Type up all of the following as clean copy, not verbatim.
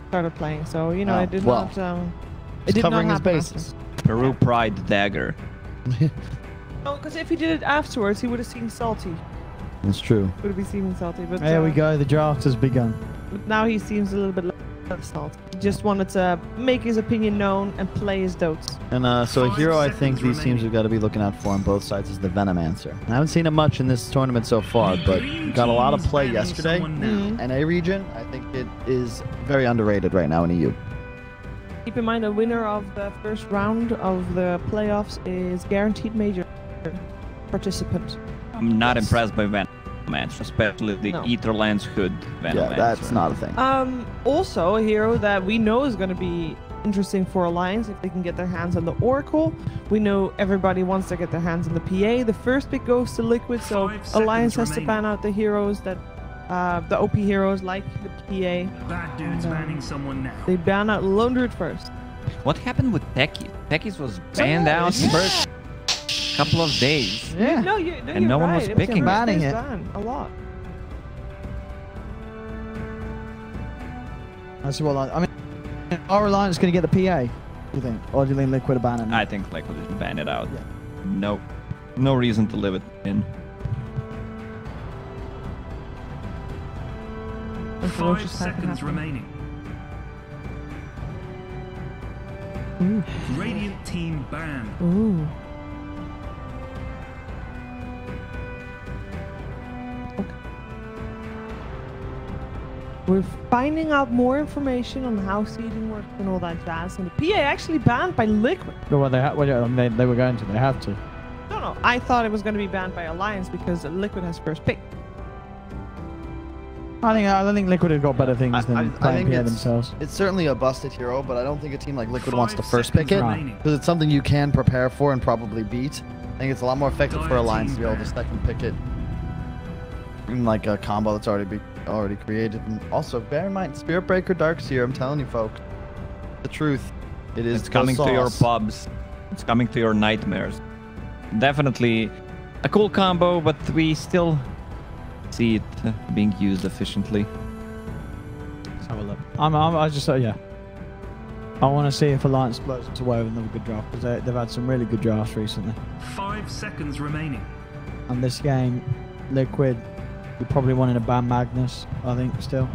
started playing. So you know, it did well, not. It did covering not his happen bases. Peru Pride dagger. No, because if he did it afterwards, he would have seen Salty. That's true. Would have been seen Salty. But There we go. The draft has begun. But now he seems a little bit less salty. He just wanted to make his opinion known and play his dotes. And so a hero I think these teams have got to be looking out for on both sides is the Venomancer. I haven't seen it much in this tournament so far, but got a lot of play yesterday. NA region, I think it is very underrated right now in EU. Keep in mind, the winner of the first round of the playoffs is guaranteed major participant. I'm not impressed by Venomancer, especially the Etherlands Hood Venomancer. Yeah, that's not a thing. Also, a hero that we know is going to be interesting for Alliance if they can get their hands on the Oracle. We know everybody wants to get their hands on the PA. The first pick goes to Liquid, so Alliance has to ban out the heroes that the OP heroes like the PA. Bad dude's banning someone now. They ban out Lundred first. What happened with Tekis? Tekis was banned out first couple of days. Yeah. And no one was picking banning it. A lot. That's what I mean. Are Alliance going to get the PA? Do you think, or do you think Liquid are banning it? I think Liquid is ban it out. Yeah. No reason to leave it in. 5 seconds remaining. Radiant team banned. Ooh. Okay. We're finding out more information on how seeding works and all that jazz. And the PA actually banned by Liquid. Well, they were going to. They have to. No. I thought it was going to be banned by Alliance because Liquid has first pick. I think Liquid have got better things than playing PA themselves. It's certainly a busted hero, but I don't think a team like Liquid wants to first pick it because it's something you can prepare for and probably beat. I think it's a lot more effective for Alliance to be able to second pick it in like a combo that's already created. And also, bear in mind, Spirit Breaker Darkseer. I'm telling you, folks, the truth. It's coming to your pubs. It's coming to your nightmares. Definitely a cool combo, but we still see it being used efficiently. Let's have a look. I just yeah. I want to see if Alliance blows us away with another good draft because they've had some really good drafts recently. 5 seconds remaining. And this game, Liquid, we probably wanted to ban Magnus. I think still.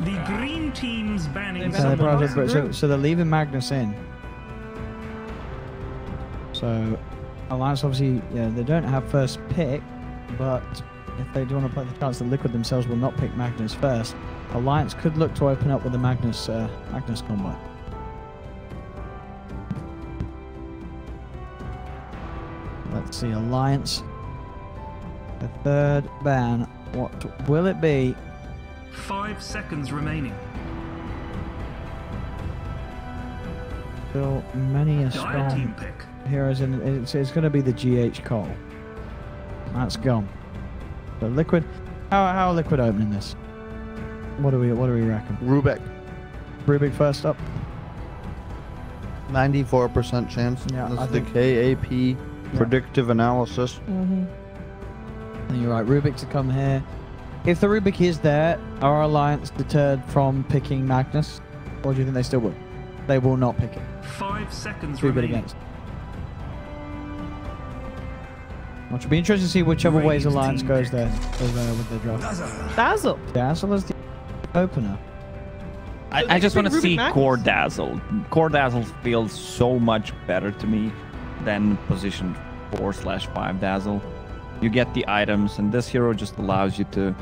The green team's banning someone. So they're leaving Magnus in. So Alliance obviously, they don't have first pick, but if they do want to play the chance that Liquid themselves will not pick Magnus first, Alliance could look to open up with the Magnus combo. Let's see, Alliance. The third ban. What will it be? 5 seconds remaining. Still many a strong heroes in it. It's going to be the GH Cole. That's gone. But Liquid, how are Liquid opening this? What do we reckon? Rubik first up. 94% chance. Yeah, that's the KAP predictive analysis. And you're right, Rubik to come here. If the Rubik is there, are Alliance deterred from picking Magnus, or do you think they still will? They will not pick it. 5 seconds Rubik remaining. against. Which will be interesting to see whichever ways Alliance goes there with their draft. Dazzle is the opener. I just want to see Magnus? Core Dazzle. Core Dazzle feels so much better to me than position 4/5 Dazzle. You get the items, and this hero just allows you to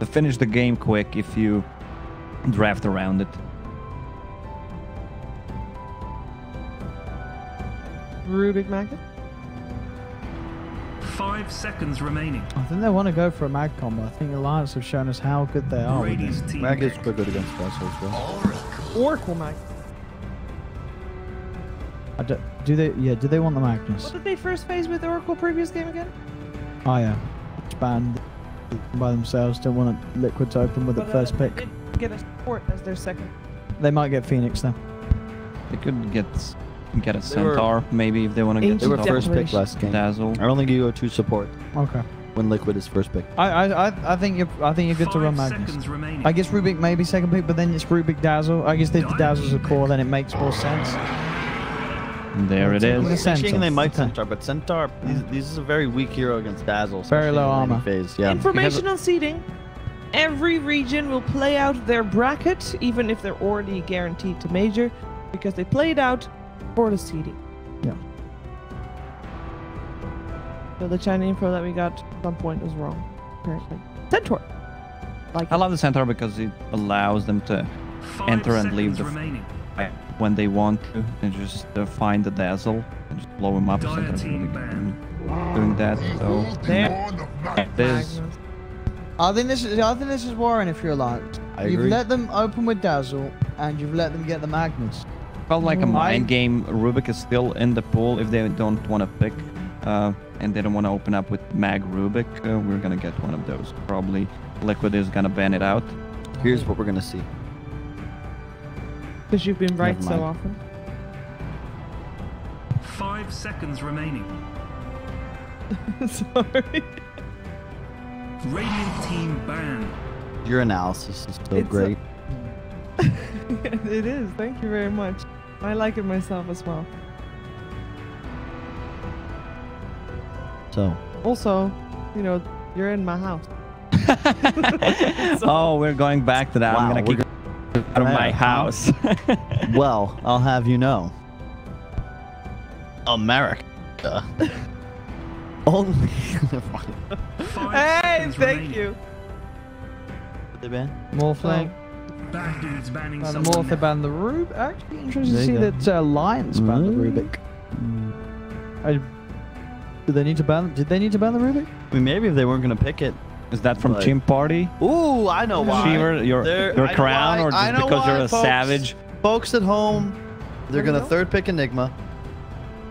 finish the game quick if you draft around it. Rubik Magnus. 5 seconds remaining. I think they want to go for a mag combo. I think Alliance have shown us how good they are with Radiant's this. team Mag is pick. quite good against Dazzle as well. Oracle Magnus. Do they want the Magnus? What did they first phase with Oracle previous game again? Oh yeah. It's banned by themselves. Don't want Liquid to open with the first pick. They did get a support as their second. They might get Phoenix then. They could get a Centaur, maybe, if they want to get They were Ancient first pick Declaration. last game. Dazzle. I don't think you go to support. Okay. when Liquid is first pick. I think you're good to run Magnus. I guess Rubik may be second pick, but then it's Rubik Dazzle. I guess if the Dazzle's a core, then it makes more sense. There it In the is. center. They might Centaur, but Centaur, this is a very weak hero against Dazzle. Very low armor. Phase. Yeah. Information on seeding. Every region will play out their bracket, even if they're already guaranteed to major, because they played out for the seeding. Yeah. So the China info that we got at some point was wrong, apparently. Centaur. Like I love the Centaur because it allows them to enter and leave the fight when they want to, and just find the Dazzle and just blow him up. Centaur is really good in doing that. So there's I think this is Warren if you're Alliance. You've let them open with Dazzle, and you've let them get the Magnus. felt like a mind game. Rubik is still in the pool if they don't want to pick, and they don't want to open up with Mag Rubik. We're gonna get one of those. Probably Liquid is gonna ban it out. Here's what we're gonna see. Because you've been right so often. 5 seconds remaining. Sorry. Radiant team ban. Your analysis is so great. It is. Thank you very much. I like it myself as well. So. Also, you know, you're in my house. Oh, we're going back to that. Wow, I'm gonna kick you out of my house. Well, I'll have you know. America. Only. Hey, thank you. They ban? Morphling. Bad dudes banning And someone. Morph ban the Rubik. Actually, interesting to There see you go. that Alliance banned the Rubik. Did they need to ban? Did they need to ban the Rubik? I mean, maybe if they weren't gonna pick it. Is that from But- Chim Party? Ooh, I know why. Shiver, your I know crown, why. or I just know because you're why, a folks. savage? Folks at home, they're There we gonna go. third pick Enigma.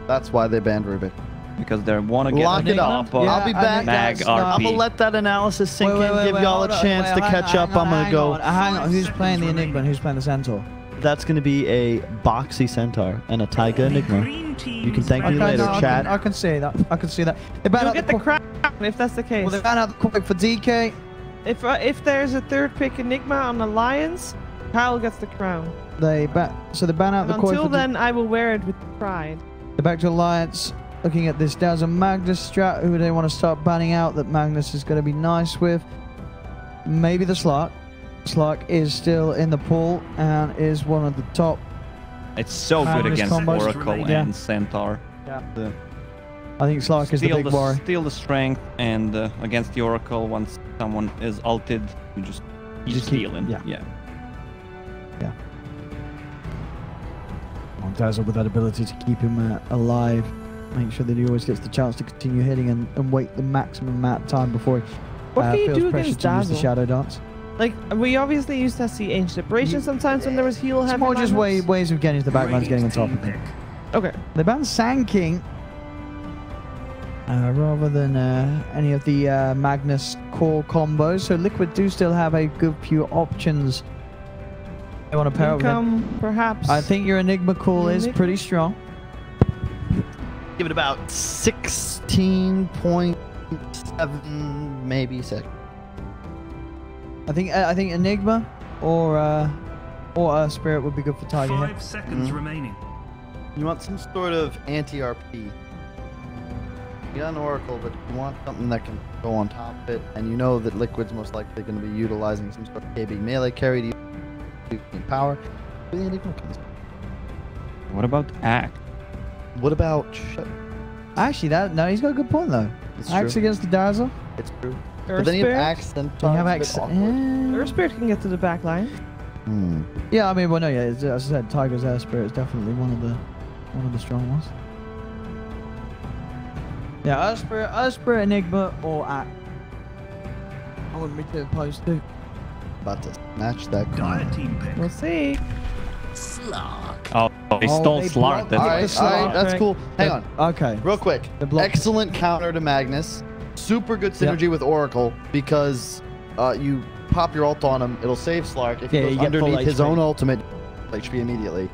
That's why they banned Rubik. Because they want to get Lock on it top up. of I'll be back. Mag that's RP. I'm gonna let that analysis sink in, give y'all a hold on. chance to Hang catch on, up. I'm gonna hang go. on, hang on. Who's playing the Enigma and who's playing the Centaur? That's gonna be a boxy Centaur and a Taiga Enigma. Green teams You can thank me banning later, someone. chat. I can see that. I can see that. They banned You'll out get the the crown if that's the case. Well, they banned out the quick for DK. If there's a third pick Enigma on Alliance, Kyle gets the crown. They ban out And the quick until for then, I will wear it with pride. They're back to Alliance. Looking at this Dazzle Magnus strat, who they want to start banning out that Magnus is going to be nice with. Maybe the Slark. Slark is still in the pool and is one of the top. It's so good Magnus against combos. Oracle Yeah. and Centaur. Yeah. The- I think Slark is the big worry. Steal the strength, and against the Oracle, once someone is ulted, you just keep- steal him. yeah. Yeah. Dazzle with that ability to keep him alive. Make sure that he always gets the chance to continue hitting and wait the maximum amount of time before he What can you feels do pressure against to use the Dazzle? Shadow Dance. Like, we obviously used to see Ancient Separation sometimes when there was heal It's heavy more just lineups. ways of getting to the backlines, getting on top of Team him. pick. Okay. They banned Sand King rather than any of the Magnus core combos. So Liquid do still have a good few options. They want to pair up with him. Income, perhaps. I think your Enigma call is Enigma. pretty strong. Give it about 16.7, maybe 6. I think Enigma or Spirit would be good for Tiger here. 5 seconds remaining. You want some sort of anti-RP. You got an Oracle, but you want something that can go on top of it, and you know that Liquid's most likely going to be utilizing some sort of KB melee carry to use power. The Enigma comes. What about Act? What about? Actually, he's got a good point though. It's Axe true. against the Dazzle. It's true. Earth But then you have Spirit? Axe and Do you have Axe? Earth Spirit can get to the back line. Yeah, I mean, well, no, yeah. As I said, Tiger's Air Spirit is definitely one of the strong ones. Yeah, Earth Spirit, Enigma, or Axe. I wouldn't be too opposed to. About to snatch that Dire crown. team pick. We'll see. Oh, they stole they Slark. blocked All That's right, the all right, that's cool. Hang on, Okay. real quick. The block- Excellent counter to Magnus. Super good synergy with Oracle because you pop your ult on him. It'll save Slark. If Yeah, he you goes get full underneath his HP. own ultimate, HP immediately.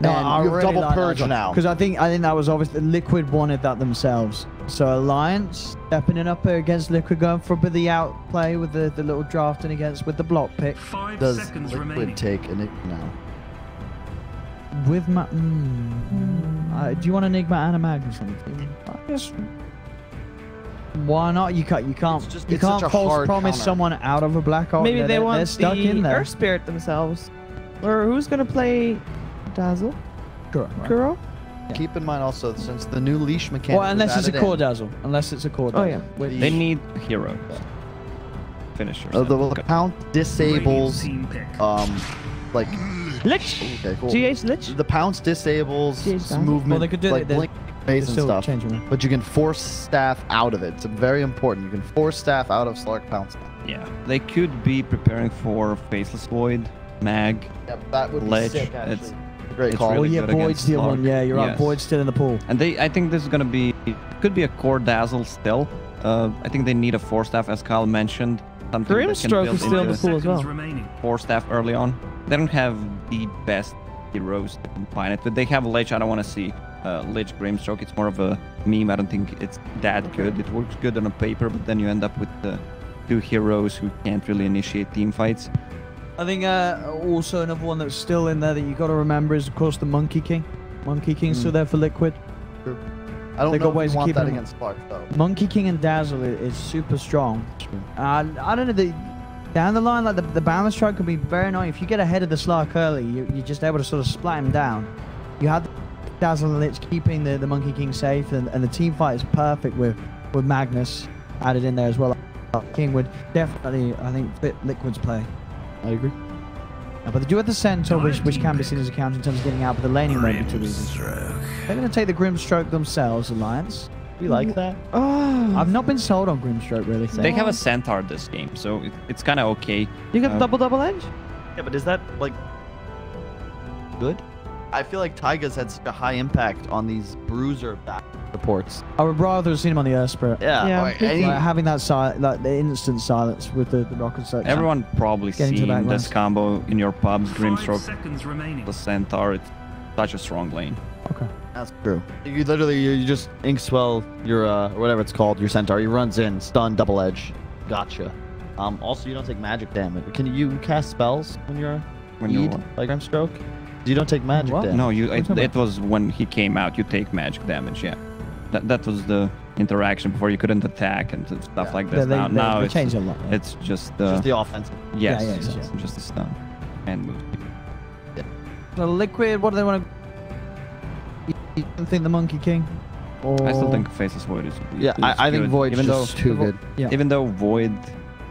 No, and I you have really double like purge now. because I think that was obviously Liquid wanted that themselves. So Alliance stepping in up against Liquid, going for a bit of the outplay with the little drafting against with the block pick. 5 Does seconds Liquid remaining. take Enigma now? With do you want Enigma and a Magnus on the team? I guess. Why not? You can't It's such a false hard promise counter. someone out of a black hole. Maybe they they're want stuck the in there. Earth Spirit themselves. Or who's gonna play Dazzle? Sure, right. Kuro? Keep in mind also, since the new leash mechanic. Well, unless was it's a added core in, dazzle. Unless it's a core Oh, dazzle. yeah. Which- They need heroes. Finishers. the count Radiant disables team pick. like Lich! okay, cool. GH Lich? The pounce disables GH Dazzle. movement, Well, they could do like it, they- blink they're phase and still stuff. changing them. But you can force staff out of it. It's very important. You can force staff out of Slark pounce. Yeah, they could be preparing for Faceless Void, Mag, Yeah, that would be Lich. sick. Actually, It's great it's call. Oh really yeah, good Void's against the other Slark. one. Yeah, you're right. Yes. Void's still in the pool. And I think this is gonna be, could be a core dazzle still. I think they need a force staff, as Kyle mentioned. Something that can Grimstroke build is still in the into pool as well. Seconds remaining. force staff early on. They don't have the best heroes to combine it, but they have Lich. I don't want to see Lich Grimstroke. It's more of a meme. I don't think it's that good. It works good on a paper, but then you end up with the two heroes who can't really initiate team fights. I think also another one that's still in there that you got to remember is of course the Monkey King. Monkey King's still there for Liquid. I don't They know got ways if you of want keeping that them- against Slark though. Monkey King and Dazzle is super strong. I don't know. Down the line, like the balance strike can be very annoying. If you get ahead of the Slark early, you're just able to sort of splat him down. You had Dazzle and Lich keeping the Monkey King safe, and the team fight is perfect with Magnus added in there as well. King would definitely, I think, fit Liquid's play. I agree. But they do have the Centaur, which can be seen as a counter in terms of getting out, but the laning won't be too easy. They're going to take the Grimstroke themselves, Alliance. We like that. Oh, I've not been sold on Grimstroke, really. They have a Centaur this game, so it's kind of okay. you got double edge? Yeah, but is that like good? I feel like Taiga's had such a high impact on these bruiser back reports. I would rather have seen him on the Earth Spirit. Yeah, like, like, Like having that like the instant silence with the rocket search. Everyone probably Getting to that seen this last. combo in your pubs. 5 Grimstroke, seconds remaining. the Centaur. It's such a strong lane. Okay. That's true. You literally you just ink swell your whatever it's called, your Centaur. He runs in, stun, double edge. Gotcha. Also you don't take magic damage. Can you cast spells when you're When you're like Grimstroke? You don't take magic What? damage. No, talking it was when he came out. You take magic damage. Yeah, that was the interaction before. You couldn't attack and stuff Yeah. like this. They now they it's changed a lot. it's just Just the offensive. yes, yeah, it's exactly. just a stun and move. So Liquid, what do they want to? You don't think the Monkey King? Or... I still think Faceless Void is. Yeah, I think good, Void's even though just too good. Yeah. even though Void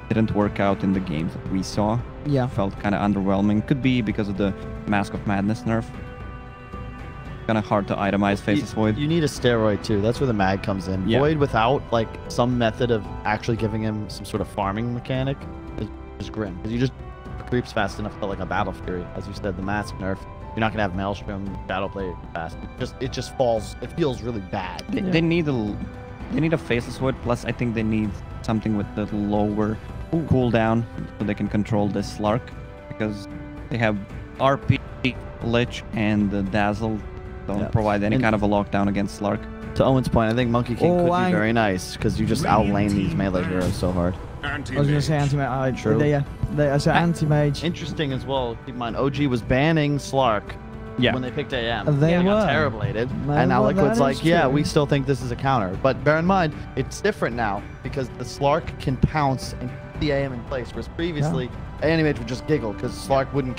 didn't work out in the games that we saw, Yeah. felt kind of underwhelming. Could be because of the Mask of Madness nerf. Kind of hard to itemize Faceless Void. You need a steroid too. That's where the mag comes in. Yeah. Void without like some method of actually giving him some sort of farming mechanic is grim. Because you just creeps fast enough to like a Battle Fury. As you said, the mask nerf. You're not gonna have Maelstrom battle play fast. It just falls. It feels really bad. They need a Faceless Void. Plus, I think they need something with the lower cooldown so they can control this Slark, because they have RP, Lich, and the Dazzle don't Yeah. provide any And- kind of a lockdown against Slark. To Owen's point, I think Monkey King Oh, could I- be very nice because you just outlane these melee heroes so hard. I was going to say anti-mage. True. I said anti-mage. Interesting as well. Keep in mind, OG was banning Slark Yeah, when they picked AM. They It got were. terriblated. Well, And now well, Liquid's that like, is yeah, true. we still think this is a counter. But bear in mind, it's different now because the Slark can pounce and keep the AM in place, whereas previously, Animage would just giggle because Slark wouldn't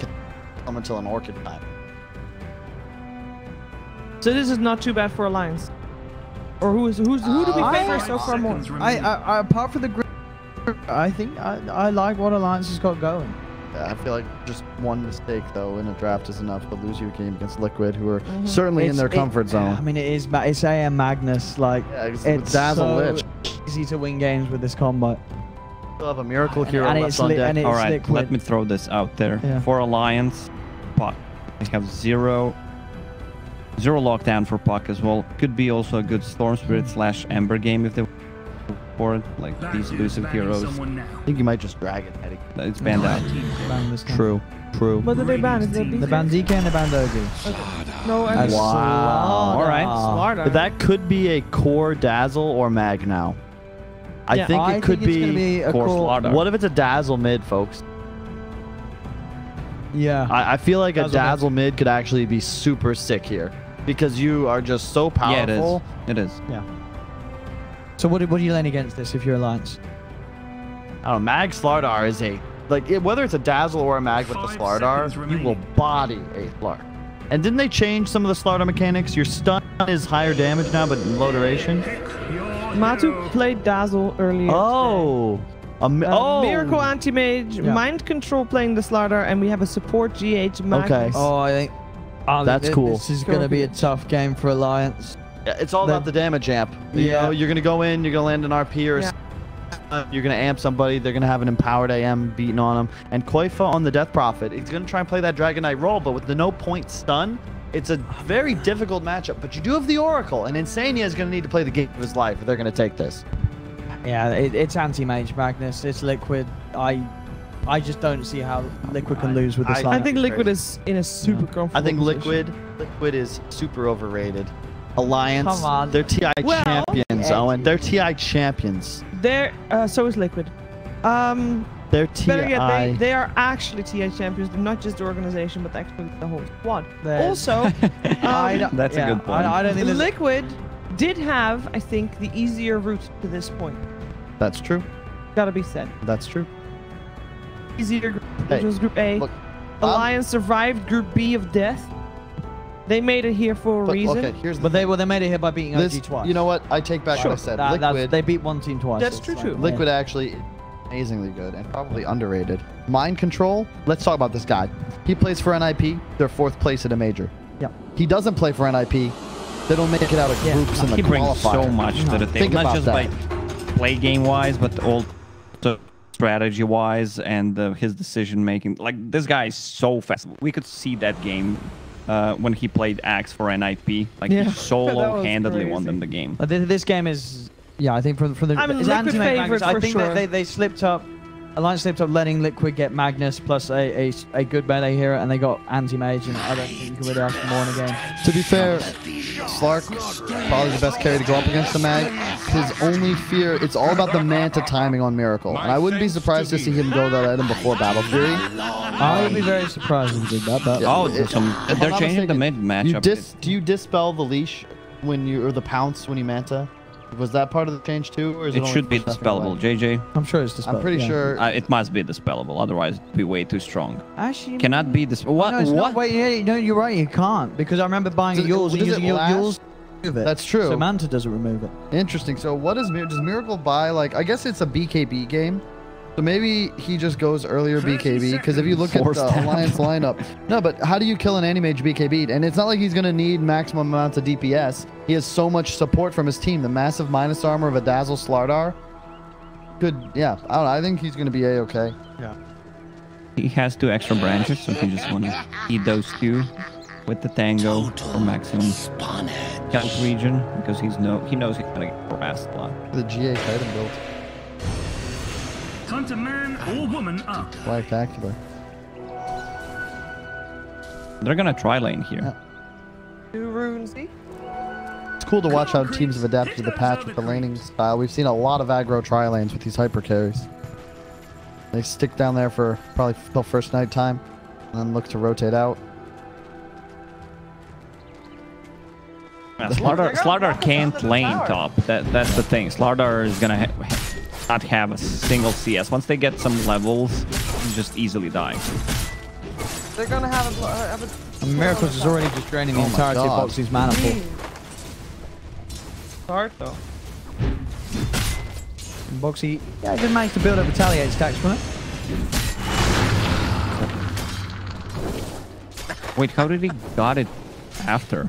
come until an Orchid time. So this is not too bad for Alliance. Or who do we favor so far more? Seconds remaining. I apart from the group, I think I like what Alliance has got going. I feel like just one mistake, though, in a draft is enough to lose you a game against Liquid, who are certainly in their comfort I zone. mean, it's AM Magnus. Like, Yeah, it's it's Dazzle so Lich. easy to win games with this combat. Still have a Miracle And- Hero and left it's on lit- deck. and it's all right. Liquid. Let me throw this out there. Yeah. For Alliance, Puck. They have zero lockdown for Puck as well. Could be also a good Storm Spirit / Ember game if they for it. Like That these is elusive banning heroes. someone now. I think you might just drag it, Eddie. It's banned out. Team pick. Around this time. True. True. What did they ban? Is it The band DK and the band OG. No, As Wow. Slaughter. All right. Slaughter. That could be a core Dazzle or Mag now. I Yeah, think it could it's gonna be a Core core. Slaughter. What if it's a Dazzle mid, folks? Yeah. I feel like a Dazzle Dazzle mid could actually be super sick here because you are just so powerful. Yeah, it is. So what are you laying against this if you're Alliance? I don't know. Mag Slardar is a whether it's a Dazzle or a Mag with the 5 Slardar, seconds you will remaining. body a Slardar. And didn't they change some of the Slardar mechanics? Your stun is higher damage now, but low duration. Matu played Dazzle earlier. Oh. Miracle Anti-Mage, Yeah. Mind Control playing the Slaughter, and we have a support GH Magnus. Okay. Oh, I think. That's cool. This is going to be a tough game for Alliance. Yeah, it's all about the damage amp. You know, you're gonna go in, you're gonna land an RP or you're gonna amp somebody. They're gonna have an empowered AM beating on them. And Koifa on the Death Prophet, he's gonna try and play that Dragon Knight role, but with the no point stun, it's a very difficult matchup. But you do have the Oracle, and Insania is gonna need to play the game of his life if they're gonna take this. Yeah, it's anti-mage Magnus. It's Liquid. I just don't see how Liquid can lose with this lineup. I think Liquid is in a super comfortable I think position. Liquid is super overrated. Alliance, Come on. they're TI Well, champions, Owen. They're TI champions. They're so is Liquid. They're TI. Better yet, they are actually TI champions. They're not just the organization, but actually the whole squad. Also, That's a good point. I don't think there's Liquid did have, I think, the easier route to this point. That's true. Gotta be said. That's true. Easier group, Hey, which was Group A. look, Alliance survived Group B of death. They made it here for a reason. Okay, here's the But they made it here by beating OG twice. You know what? I take back what I said. Liquid, they beat one team twice. That's It's true, like- true. Liquid actually is amazingly good and probably underrated. Mind Control. Let's talk about this guy. He plays for NIP. They're 4th place at a major. Yep. He doesn't play for NIP. They don't make it out of groups in the He brings qualifier. so much to the table, Think not about just that. by play game wise, but also strategy wise and his decision making. Like, this guy is so fast. We could see that game when he played Axe for NIP. Like, Yeah. he That was solo-handedly won crazy. them the game. This game is, yeah, I think from the I mean, it's Liquid anti-mage favourite Magnus. I for think sure. that they slipped up. Alliance slipped up letting Liquid get Magnus plus a good melee hero, and they got anti-mage, and I don't think you can really ask for more in a game. To be fair, Slark probably the best carry to go up against the Mag. His only fear, it's all about the Manta timing on Miracle. And I wouldn't be surprised to see him go that item before Battle Fury. I would be very surprised if he did that. But Oh, if they're I'm not changing the mistaken, mid matchup. Do you dispel the leash when you, or the pounce when you Manta? Was that part of the change too, or is it It only should be for second dispellable. leg? JJ, I'm sure it's dispelled. I'm pretty yeah. sure. it must be dispellable. Otherwise, it'd be way too strong. Actually, Cannot be this. What? No, it's What? not. Wait, yeah, no, you're right. You can't because I remember buying Does- yours and does it using last? yours. to remove it. That's true. So Manta doesn't remove it. Interesting. So what does Miracle buy? Like, I guess it's a BKB game. So maybe he just goes earlier BKB, because if you look at Force the tap. Alliance lineup, no, but how do you kill an anti-mage BKB? And it's not like he's going to need maximum amounts of DPS. He has so much support from his team. The massive minus armor of a Dazzle Slardar. Good, yeah. I don't know. I think he's going to be A-okay. He has 2 extra branches, so he just want to eat those 2 with the Tango for maximum health region, because he knows he's gonna get harassed a lot. The GA item build. Time to man or woman up. Spectacular. They're gonna try lane here. 2 runes. See? It's cool to watch how teams have adapted to the patch with the laning style. We've seen a lot of aggro tri-lanes with these hyper carries. They stick down there for probably till first night time, and then look to rotate out. Yeah, Slardar can't lane top. That's the thing. Slardar is gonna not have a single CS. Once they get some levels, you just easily die. They're gonna have a And Miracles is already just draining the Oh my entirety of God. Boxy's mana pool. start though. And Boxy, yeah, he did manage to build up retaliate stacks from it. Wait, how did he got it after?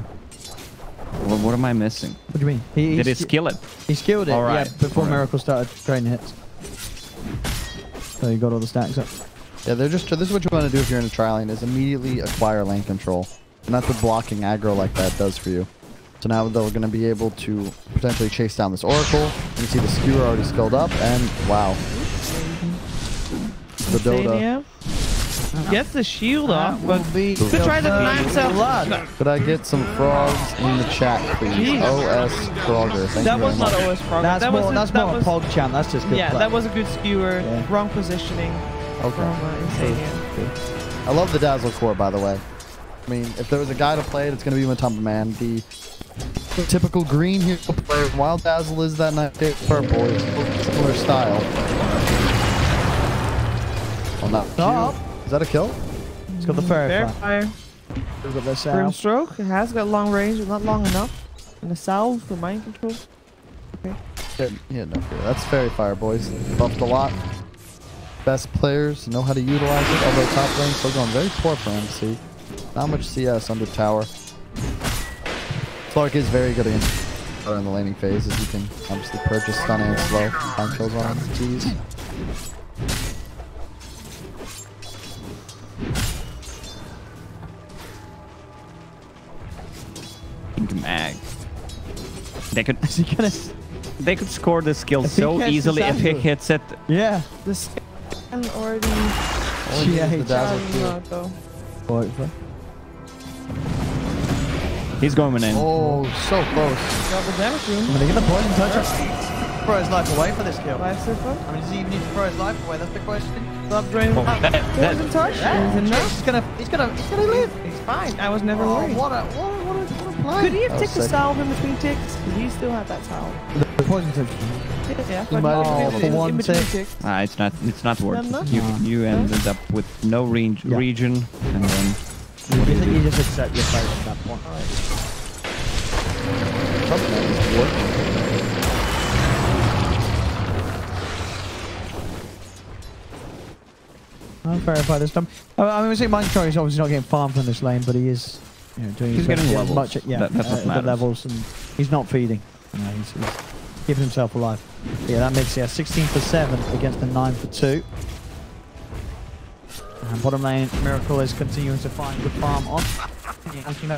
What am I missing? What do you mean? He Did he skill it? He skilled it, All right. yeah, before All right. Miracle started draining hits. So he got all the stacks up. Yeah, they're just. This is what you want to do if you're in a tri-lane, is immediately acquire lane control, and that's what blocking aggro like that does for you. So now they're going to be able to potentially chase down this Oracle. You can see the skewer already skilled up, and wow, the Dota. Insania. Gets the shield off, but be could try to max out. Could I get some frogs in the chat, please? Jeez. OS Frogger. Thank That you was very not much. OS Frog. That's that more, was that's that more was, a PogChamp. That's just good yeah, play. that was a good skewer. Yeah. Wrong positioning Okay. from Insania. I love the Dazzle core, by the way. I mean, if there was a guy to play it, it's going to be Matumba Man. The typical green hero player. Wild Dazzle is that night purple. It's similar style. Oh, no. Stop. Is that a kill? It's got the fairy Fair fire. fire. We've got the south. Grimstroke. It has got long range, but not long enough. And a salve for mind control. Yeah, no fear. That's Fairy Fire, boys. Buffed a lot. Best players know how to utilize it, although top lane still going very poor for MC. Not much CS under tower. Clark is very good against in the laning phase, as you can obviously purchase stun and slow. Find kills on T's. Mag. They could Is he gonna? they could score this skill If he so catches easily if he Sandra. hits it. Yeah. The scan already. Yeah, the Dazzle Charging too. out, though. He's going in. Oh, so close. Double damage room. I'm gonna get the poison touch. Throw his life away for this kill. Life zipper. I mean, does he even need to throw his life away? That's the question. Stop draining. Oh, Poison touch. Yeah, Is enough. he's gonna live. It's fine. I was never Oh, worried. what a play. Could he have That was taken a sick. salve in between ticks? He still had that salve. The poison touch. Yeah, He might have in- for in one between tick. ticks. It's not worth Enough? it. You ended up with no Yeah. region, and then You just accept your fate at that point. I'll verify this time. I mean, we see Mind Control is obviously not getting farmed from this lane, but he is doing He's his best getting to get levels. much, That's what the matters. levels, and he's not feeding. He's keeping himself alive. Yeah, that makes 16 for 7 against the 9 for 2. And bottom lane, Miracle is continuing to find good farm on. Yeah,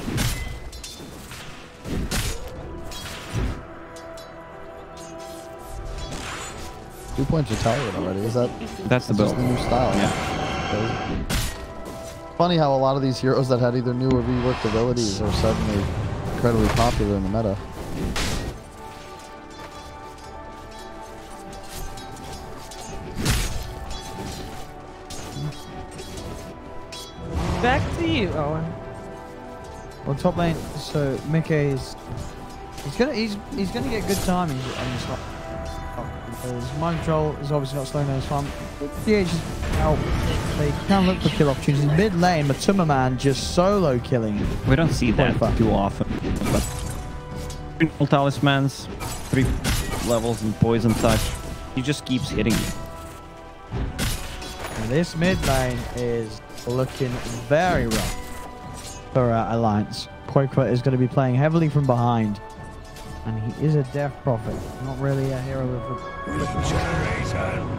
2 points retired already. Is that that's the just build. the new style? Yeah. Funny how a lot of these heroes that had either new or reworked abilities are suddenly incredibly popular in the meta. Back to you, Owen. well, top lane. So Mickey's he's gonna get good timing on this one. His mind control is obviously not slowing down his farm. DH is out. They can look for kill opportunities. Mid lane, Matuma Man just solo killing. We don't see that Quite fun. too often. But all talismans, 3 levels in poison touch. He just keeps hitting you. And this mid lane is looking very rough for Alliance. Quaker is going to be playing heavily from behind. And he is a death prophet. Not really a hero of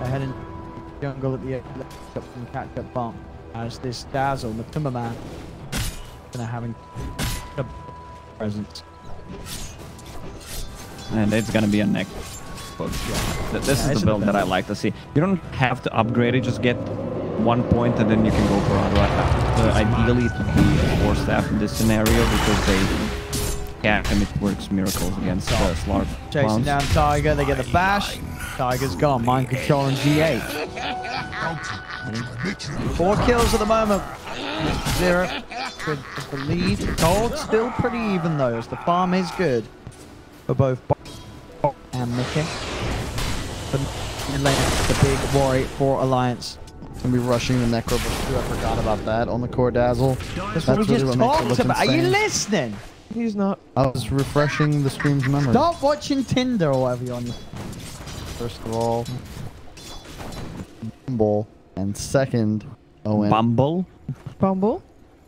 a head in jungle at the from catch-up bump. As this Dazzle, the Timberman, gonna having a presence. And it's gonna be a neck. This is the build that I like to see. You don't have to upgrade it, just get 1 point and then you can go for other. Ideally it would be a 4-staff in this scenario because they and it works miracles against Slark Chasing clowns. down Tiger, they get the bash. Tiger's gone, mind control on G8. 4 kills at the moment. 0 with the lead. Gold still pretty even though, as the farm is good for both Bob and Mickey. But in lane, the big worry for Alliance. Gonna be rushing the Necro Bush too. I forgot about that on the core Dazzle. That's what we really just what makes it talked look about. Are you insane. listening? He's not. I was refreshing the stream's memory. Stop watching Tinder or whatever you're on. First of all, Bumble, and second, Owen. Bumble. Bumble.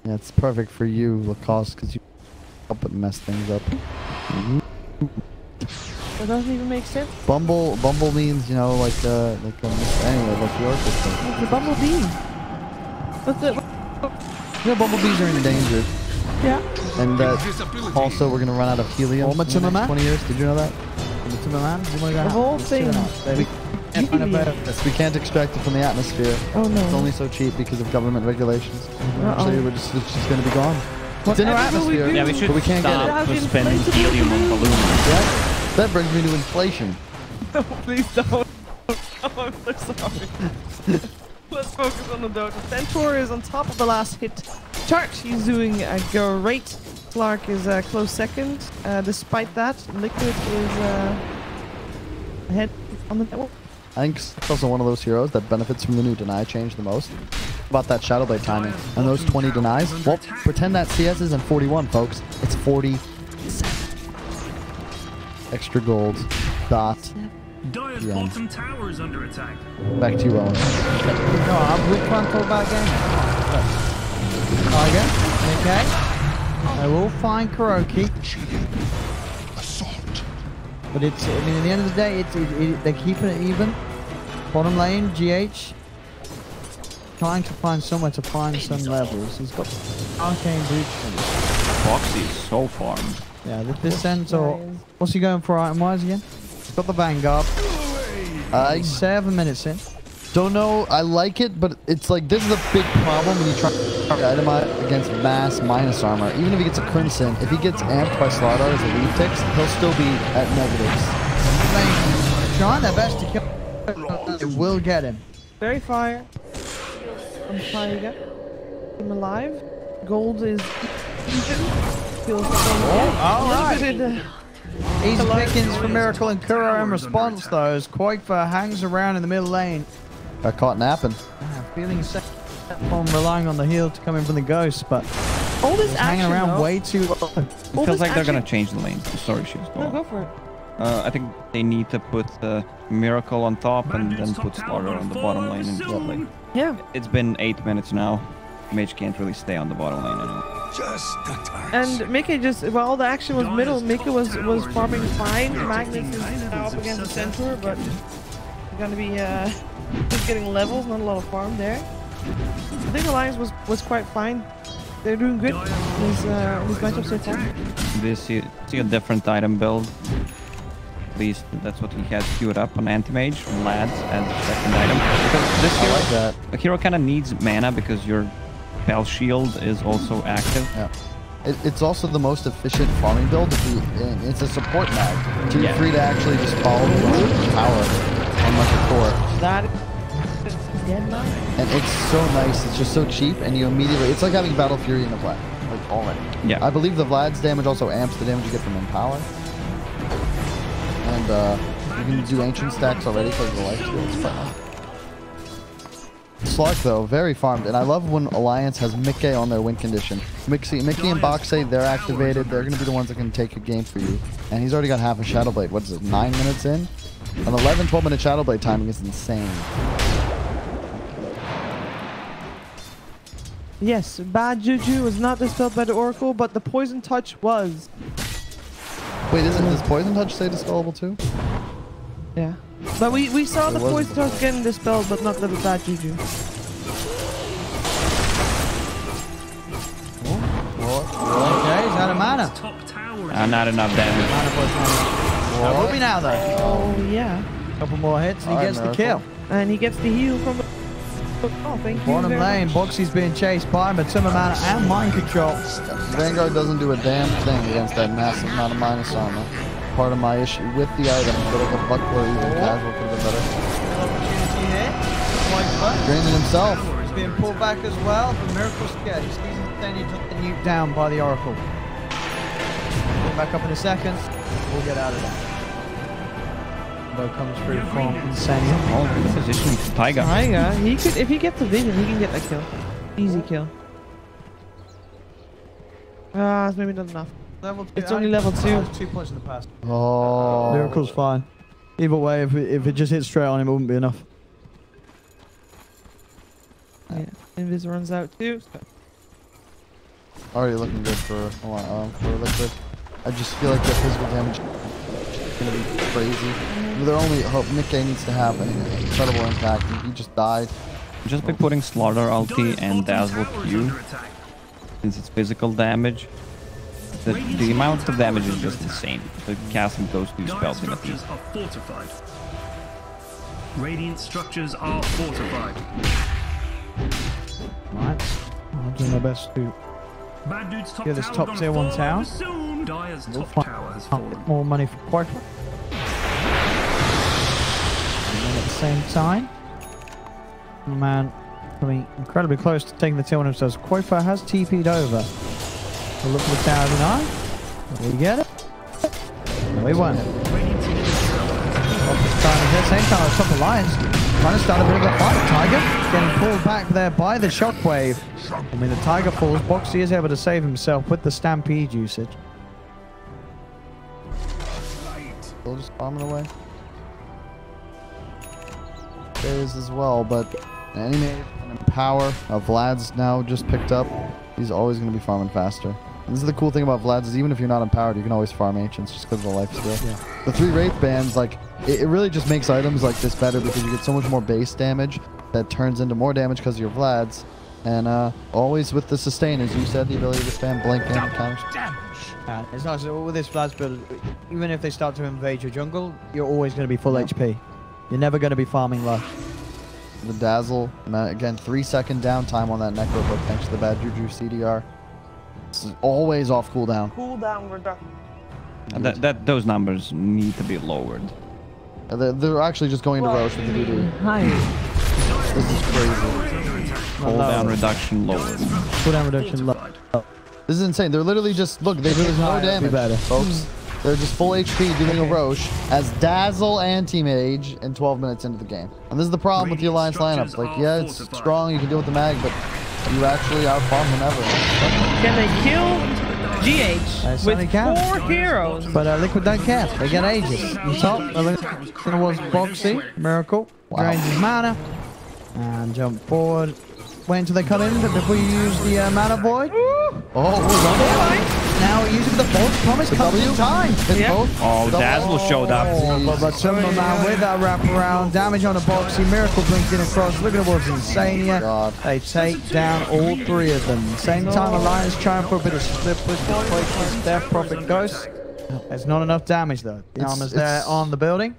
Yeah, it's perfect for you, Lacoste, because you help it mess things up. That doesn't even make sense. Bumble means, you know, like a anyway, like the orchestra. It's a bumblebee. What's it? You know, bumblebees are endangered, Yeah. and that also we're gonna run out of helium Oh, in the Matsuma next Man? 20 years. Did you know that? Timberman, you want to go Of all out? Let's see things. what else, baby. Yes, we can't extract it from the atmosphere. Oh no. It's only so cheap because of government regulations. Actually, it's just going to be gone. It's Whatever in our will we atmosphere, do? Yeah, we should but we can't get stop it. to spend helium on balloons. Yeah? That brings me to inflation. No, please don't. Oh, I'm so sorry. Let's focus on the Dota. Centaur is on top of the last hit chart. He's doing a great. Clark is a close second. Despite that, Liquid is ahead on the network. I think it's also one of those heroes that benefits from the new deny change the most. About that Shadowblade timing and those 20 denies. Well, pretend that CS isn't 41, folks. It's 47. Extra gold. Dot. Dire's bottom tower is under attack. Back to you, Owen. No, we can't talk about gaming. Tiger, okay. I will find Kuroki. But it's, I mean, at the end of the day, they're keeping it even. Bottom lane, GH. Trying to find somewhere to find some levels. He's got arcane breach. Foxy is so farmed. Yeah, this Centaur. What's he going for item-wise again? He's got the Vanguard. 7 minutes in. Don't know. I like it, but it's like this is a big problem when you try to itemize against mass minus armor. Even if he gets a Crimson, if he gets amped by Slardar as a lead ticks, he'll still be at negatives. Trying their best to kill. It will get him. Very fire. On Tiger. Keep him alive. Gold is even. Feels Alright. Easy pickings for Miracle and Kuro in response though, as Quakefa hangs around in the middle lane. Got caught napping. Feeling set from relying on the heal to come in from the Ghost, but all this hanging action, around though. way too long. It feels like they're gonna change the lane. Sorry, she was No, going. go for it. I think they need to put Miracle on top and then put Slaughter on the bottom lane and top lane. Yeah. It's been 8 minutes now. Mage can't really stay on the bottom lane anymore. And Mickey just, well, all the action was middle. Mickey was farming fine. Magnus is now up against the Centaur, but he's gonna be just getting levels, not a lot of farm there. I think Alliance was quite fine. They're doing good. This matchup so far. They see a different item build. At least that's what he has queued up on Anti-Mage from Lads as the second item. Because this hero, like that. the hero kind of needs mana because your Spell Shield is also active. Yeah. It's also the most efficient farming build. It's a support mag. So you're free to actually just follow the power unlike a core. That is dead now. And it's so nice. It's just so cheap, and you immediately. It's like having Battle Fury in the play, like already. Yeah. I believe the Vlad's damage also amps the damage you get from Empower. And you can do ancient stacks already because of the life steal. It's fun. Slark though, very farmed, and I love when Alliance has Mickey on their win condition. Mickey and Boxay, they're activated. They're going to be the ones that can take a game for you. And he's already got half a Shadowblade. What is it, 9 minutes in? An 11, 12 minute Shadowblade timing is insane. Yes, bad juju was not dispelled by the Oracle, but the poison touch was. Wait, does Poison Touch say dispellable too? Yeah. But we saw It the wasn't poison touch getting dispelled, but not the bad juju. Okay, he's out of mana. Top tower. Not enough damage. That will be now though. Oh yeah. Couple more hits and he Alright, gets the Miracle. kill. And he gets the heal from the... Oh, thank you Bottom very lane, much. Boxy's being chased by Matuma mana and mind control. Vanguard doesn't do a damn thing against that massive amount of minus armor. Part of my issue with the item, but like a buckler even casual could have been better. Opportunity here. Quakefa. Draining himself. He's being pulled back as well, but Miracle's scared. He's saying he took the nuke down by the Oracle. Get back up in a second. We'll get out of there. Bo comes through from Insania. Oh, good positioning for Taiga. Taiga, he could, if he gets a vision, he can get that kill. Easy kill. It's maybe not enough. Level 2. It's only level 2. 2 points in the past. Oh. Miracle's fine. Either way, if it just hit straight on him, it wouldn't be enough. Yeah, Invis runs out too. So. Already looking good for Liquid. I just feel like the physical damage is going to be crazy. Their only hope, Mickey needs to have an incredible impact, and he just died. Just by putting Slaughter ulti and Dire's Dazzle bottom tower is Q, under attack. since it's physical damage, the amount of damage is just insane. So casting those two Dire spells in a team. structures are fortified. Radiant structures are fortified. Right. I'll do my best to Bad dude's top get this tower top gonna tier 1 fall tower. soon. Dire's We'll top find tower has a fallen. bit more money for Quaker. And then at the same time, man, coming incredibly close to taking the tier 1 himself. Quaker has TP'd over. We'll look for the tower deny. Will we get it? No, we won't. Same time as top Alliance trying to start a bit of a fight. Tiger getting pulled back there by the shockwave. I mean, the Tiger falls. Boxy is able to save himself with the Stampede usage. They'll just farming away. Phase as well, but Animate and Empower. Vlad's now just picked up. He's always going to be farming faster. And this is the cool thing about Vlad's is even if you're not empowered, you can always farm Ancients just because of the life steal. Yeah. The 3 Wraith Bands, like, it really just makes items like this better because you get so much more base damage that turns into more damage because of your Vlad's. And always with the sustain, as you said, the ability to spam blink and counter. And it's nice with this Vlad's build, even if they start to invade your jungle, you're always going to be full HP. You're never going to be farming low. The Dazzle, again, 3-second downtime on that Necrobook thanks to the bad Juju CDR. This is always off cooldown. Cooldown reduction. Those numbers need to be lowered. They're actually just going to Roche with the VD. Hi. This is crazy. Cooldown reduction lowered. Cooldown reduction low. This is insane. They're literally just, look, they do no damage, folks. They're just full HP doing a Roche as Dazzle Anti-Mage in 12 minutes into the game. And this is the problem with the Alliance lineup. Like, yeah, it's strong, you can deal with the mag, but you actually outfarm them ever. Can they kill GH with 4 heroes? But Liquid don't care. They get Aegis. On top, it was Boxy. Miracle. Drains his mana. And jump forward. Wait until they come in before you use the mana void. Now use it for the false promise. Comes in time. Oh, Dazzle showed up. But Timberman with that wraparound. Damage on the Boxy. Miracle blinking across. Look at what's insane here. They take down all 3 of them. Same time, Alliance trying for a bit of split push. Death Prophet Ghost. There's not enough damage though. The armor's there on the building.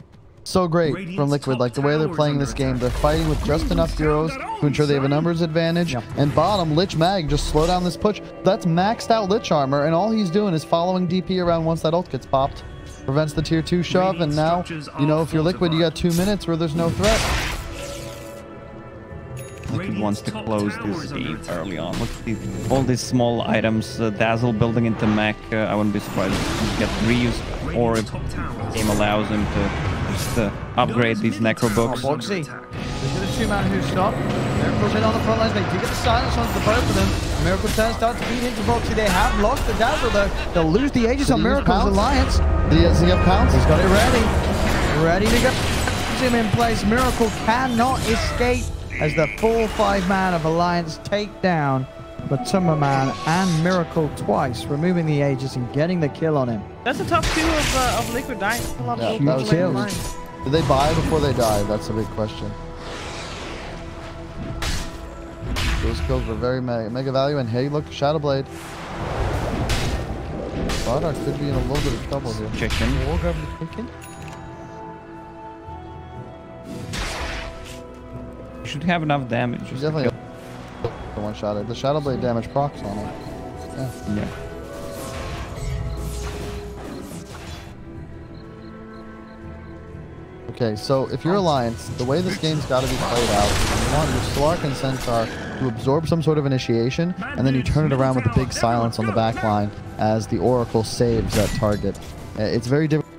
So great from Liquid, like the way they're playing this game. They're fighting with just enough heroes to ensure they have a numbers advantage. And bottom, Lich Mag, just slow down this push. That's maxed out Lich armor, and all he's doing is following DP around once that ult gets popped. Prevents the tier 2 shove, and now, you know, if you're Liquid, you got 2 minutes where there's no threat. Liquid wants to close this Eve early on. Look at all these small items. Dazzle building into mech. I wouldn't be surprised if he get reused, or if the game allows him to just upgrade these Necrobooks. Boxy. Look at the 2-man who stopped. Miracle's in on the front lines. They do get the silence onto the both of them. Miracle turns start to feed into Boxy. They have lost the Dazzle though. They'll lose the Aegis on Miracle's Alliance. Does he have pounce? He's got it ready. Ready to go. Him in place. Miracle cannot escape as the full 5-man of Alliance take down the Timberman and Miracle twice, removing the Aegis and getting the kill on him. That's the top 2 of Liquid dying. A lot of that was kills. Did they buy before they die? That's a big question. Those kills were very mega value, and hey, look, Shadowblade. Bardock could be in a little bit of trouble here. Chicken. Walk over the chicken. You should have enough damage. He's definitely the one shot it. The Shadowblade damage procs on it. Yeah. Okay, so if you're Alliance, the way this game's got to be played out, you want your Slark and Centaur to absorb some sort of initiation, and then you turn it around with a big silence on the back line as the Oracle saves that target. It's very difficult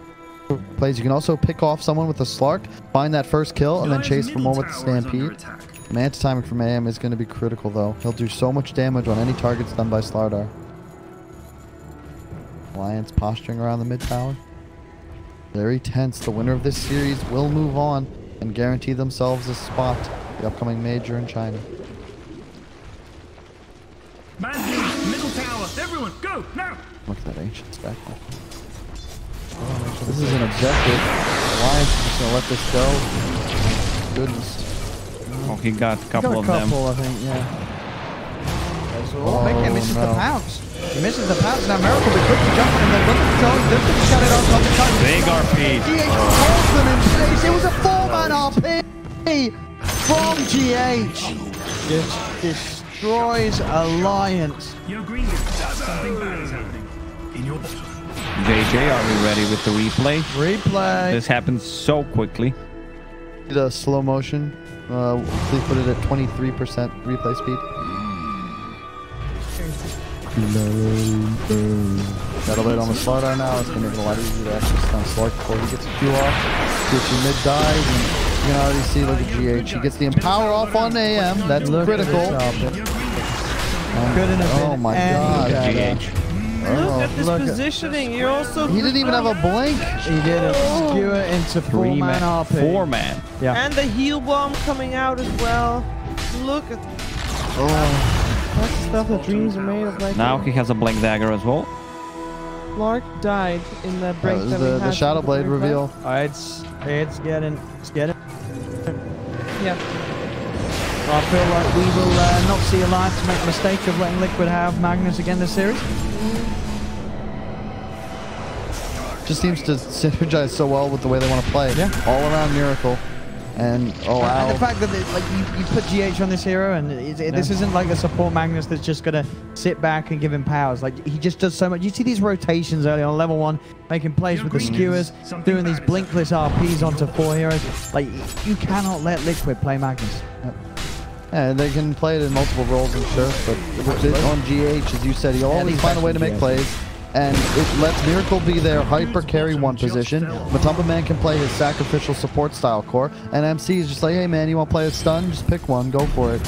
plays. You can also pick off someone with a Slark, find that first kill, and then chase for more with the Stampede. Manta timing from AM is going to be critical, though. He'll do so much damage on any targets done by Slardar. Alliance posturing around the mid tower. Very tense. The winner of this series will move on and guarantee themselves a spot at the upcoming major in China. Middle tower, everyone, go now! Look at that ancient spectacle. This is an objective. Alliance is just gonna let this go. Goodness. Oh, he got a couple of them. I think, yeah. Mega misses the pounce. He misses the pass. Now Miracle be quick to jump and they're going to just to shut it on top of the time. Big RP. GH holds them in place. It was a 4-man RP from GH. Just destroys Alliance. Your green team, something bad is happening. In your bottom. JJ, are we ready with the replay? Replay. This happens so quickly. The slow motion. Please put it at 23% replay speed. That'll wait on the slowdown now. It's going to make it a lot easier to actually stun Slark before he gets a Q off. Gets you mid dive, and you can already see, look at GH. He gets the Empower off on AM. That's critical. Oh my god. GH. Look at this positioning. You're also. He didn't even have a blink. He did a skewer into 4-man RP. 4-man. Yeah. And the heal bomb coming out as well. Look at. That's stuff that dreams are made of. Right Now he has a blink dagger as well. Lark died in the break that we had. The Shadow Blade reveal. It's getting. Yeah. I feel like we will not see Alliance make the mistake of letting Liquid have Magnus again this series. Just seems to synergize so well with the way they want to play. Yeah. All around Miracle. And and the fact that you put GH on this hero, and this isn't like a support Magnus that's just gonna sit back and give him powers. Like he just does so much. You see these rotations early on level 1, making plays with the skewers, doing these blinkless RPs onto 4 heroes. Like you cannot let Liquid play Magnus. Yep. Yeah, they can play it in multiple roles, I'm sure. But with it on GH, as you said, he'll always find a way to make plays. And it lets Miracle be their hyper carry 1 position. Matumba Man can play his sacrificial support style core. And MC is just like, hey man, you want to play a stun? Just pick one, go for it.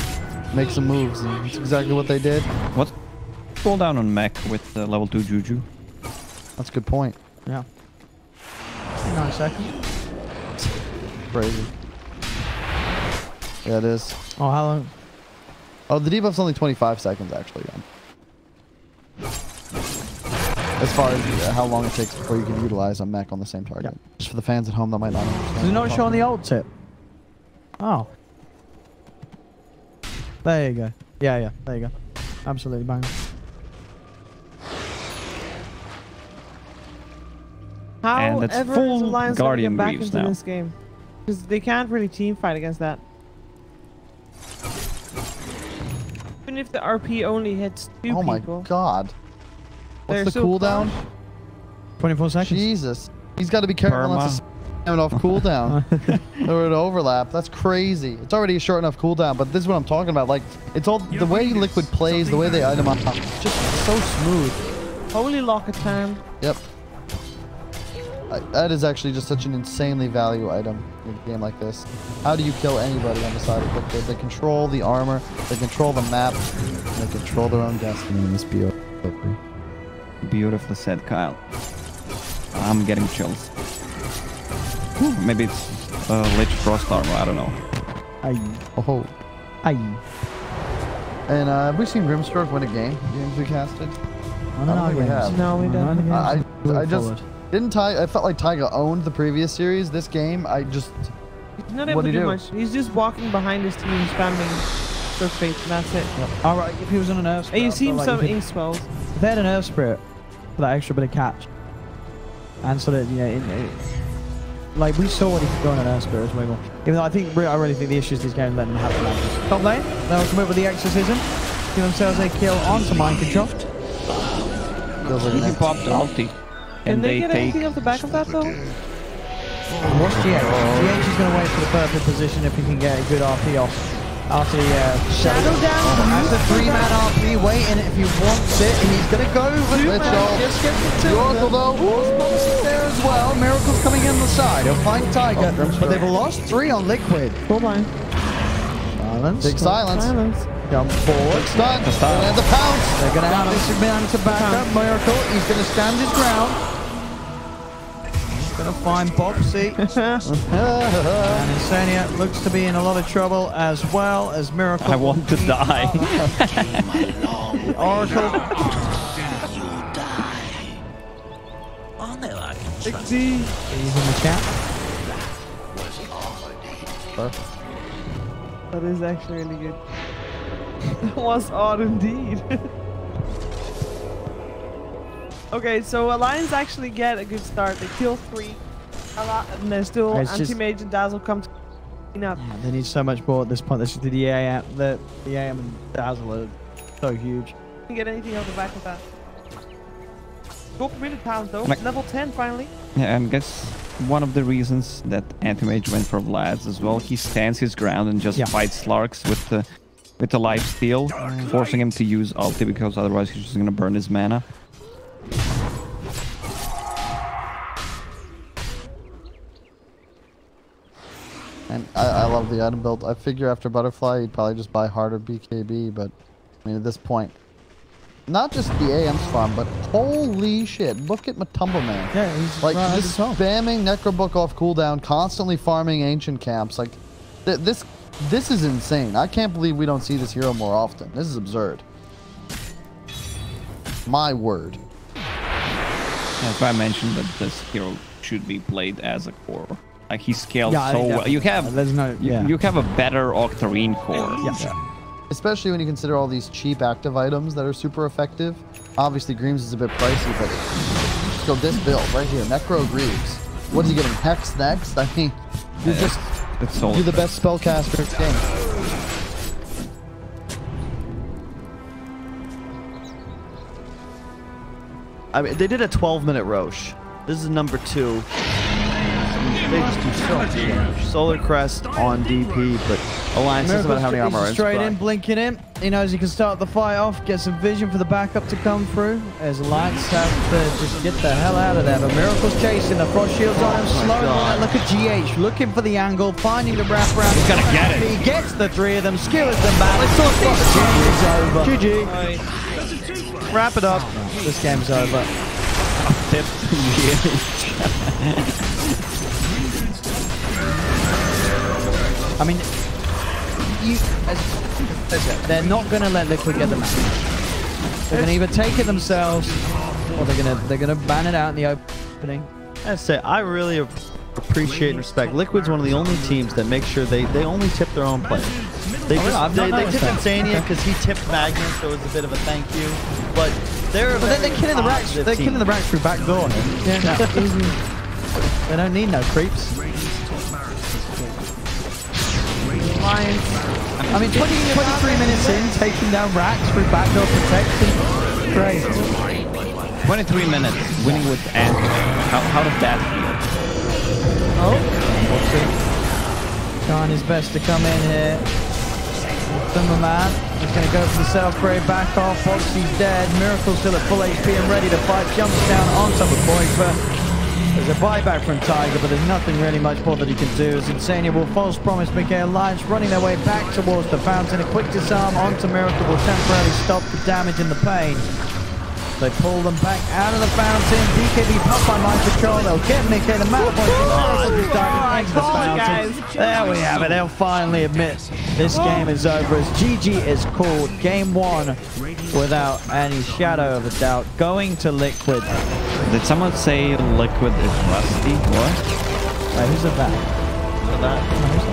Make some moves. And that's exactly what they did. What's cooldown on mech with level 2 Juju? That's a good point. Yeah. 9 seconds. Crazy. Yeah, it is. Oh, how long? Oh, the debuff's only 25 seconds actually. As far as how long it takes before you can utilize a mech on the same target. Yeah. Just for the fans at home that might not understand. Does it not show on the ult tip? Oh. There you go. Yeah, there you go. Absolutely bang. And it's However, full is Alliance Guardian gonna get back Greaves into now. this game? Because they can't really team fight against that. Even if the RP only hits 2 people. Oh my god. What's the so cooldown? 24 seconds. Jesus. He's got to be careful not to spam it off cooldown. Or an overlap. That's crazy. It's already a short enough cooldown, but this is what I'm talking about. Like, it's all the way Liquid plays, the way they item up. It's just so smooth. Holy lock attack. Yep. That is actually just such an insanely value item in a game like this. How do you kill anybody on the side of Liquid? They control the armor, they control the map, and they control their own destiny in this BO. Beautifully said, Kyle. I'm getting chills. Maybe it's Lich Frost armor, I don't know. Aye. Oh. Aye. And have we seen Grimstroke win a game? Games we casted? I don't think we have. No, we don't. I just didn't Ty. I felt like Taiga owned the previous series. This game, I just. He's not able to do much. He's just walking behind his team, spamming Stroke Fate, and that's it. Yep. Alright, if he was on an Earth Spirit. And you see him like some ink spells. If they had an Earth Spirit for that extra bit of catch, and sort of, like we saw what he could go on an Earth Spirit way more. Even though I really think the issue is these games letting them have the matches. Top lane, they'll come up with the exorcism, give themselves a kill onto mind control. He popped ulti. Can they get anything off the back of that though? What's GH? GH is going to wait for the perfect position if he can get a good RP off. After the Shadow down. As a 3-man RP waiting, if he wants it, he's going to go for the just get the Oracle though. Osmosis there as well. Miracle's coming in the side. He'll find Tiger, but they've lost 3 on Liquid. Full line. Silence. Big silence. Jump forward. Stun. And the pounce. They're going to have this man to back up. Miracle. He's going to stand his ground. Gonna find Boxy. And Insania looks to be in a lot of trouble as well as Miracle. I want to die. Oracle. 60. He's in the chat. Perfect. That is actually really good. That was odd indeed. Okay, so Alliance actually get a good start. They kill 3. And there's still Anti-Mage and Dazzle come to clean up. Yeah, they need so much more at this point. This is the AM. The AM and Dazzle are so huge. Didn't get anything out the back of that. Go for minute pounds though. Level 10 finally. Yeah, and guess one of the reasons that Anti-Mage went for Vlad's as well, he stands his ground and just fights Slarks with the life steal, forcing him to use ulti because otherwise he's just gonna burn his mana. And I love the item build. I figure after Butterfly, he'd probably just buy harder BKB, but I mean, at this point, not just the AM's farm, but holy shit, look at Matumba Man. Yeah, he's like just spamming Necrobook off cooldown, constantly farming ancient camps. Like this is insane. I can't believe we don't see this hero more often. This is absurd. My word. That's why I mentioned that this hero should be played as a core. Like he scales so well. You have you have a better Octarine core. Especially when you consider all these cheap active items that are super effective. Obviously, Greaves is a bit pricey, but just go this build right here. Necro Greaves. What is he getting? Hex next? I mean, you're you're the best spellcaster in the game. I mean, they did a 12-minute Roche. This is number 2. They just do so much damage. Solar Crest on DP, but Alliance doesn't matter how many armor. Straight in, blinking in. He knows he can start the fight off, get some vision for the backup to come through. As Alliance have to just get the hell out of there. But Miracle's chasing, the frost shield's on him, slowing. Look at GH, looking for the angle, finding the wraparound. He's gonna get it. He gets the 3 of them, skewers them back. This game's over. GG. Wrap it up. This game's over. I mean, they're not going to let Liquid get the match. They're going to either take it themselves, or they're gonna ban it out in the opening. I say I really appreciate and respect. Liquid's one of the only teams that make sure they only tip their own players. They tipped Insania because he tipped Magnus, so it was a bit of a thank you. But they're killing the racks. They're killing the racks through back door. Yeah. They don't need no creeps. I mean, 23 minutes in, taking down racks through backdoor protection. Crazy. 23 minutes, winning with Ant. How does that feel? Oh, trying his best to come in here. Thunderman is going to go for the self-spray back off. Boxy's dead. Miracle still at full HP and ready to fight. Jumps down on top of Boyfer. There's a buyback from Tiger, but there's nothing really much more that he can do. As Insania will false promise Mikael Alliance running their way back towards the fountain. A quick disarm onto Miracle will temporarily stop the damage and the pain. They pull them back out of the fountain. BKB popped by Mind Control. They'll get Mikael. The mana point. There we have it. They'll finally admit this game is over as GG is called. Game 1 without any shadow of a doubt. Going to Liquid. Did someone say Liquid is rusty? What? Who's a that?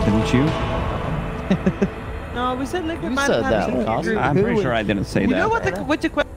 Didn't you? No, we said Liquid. You said that. I'm pretty sure I didn't say that. You know what the question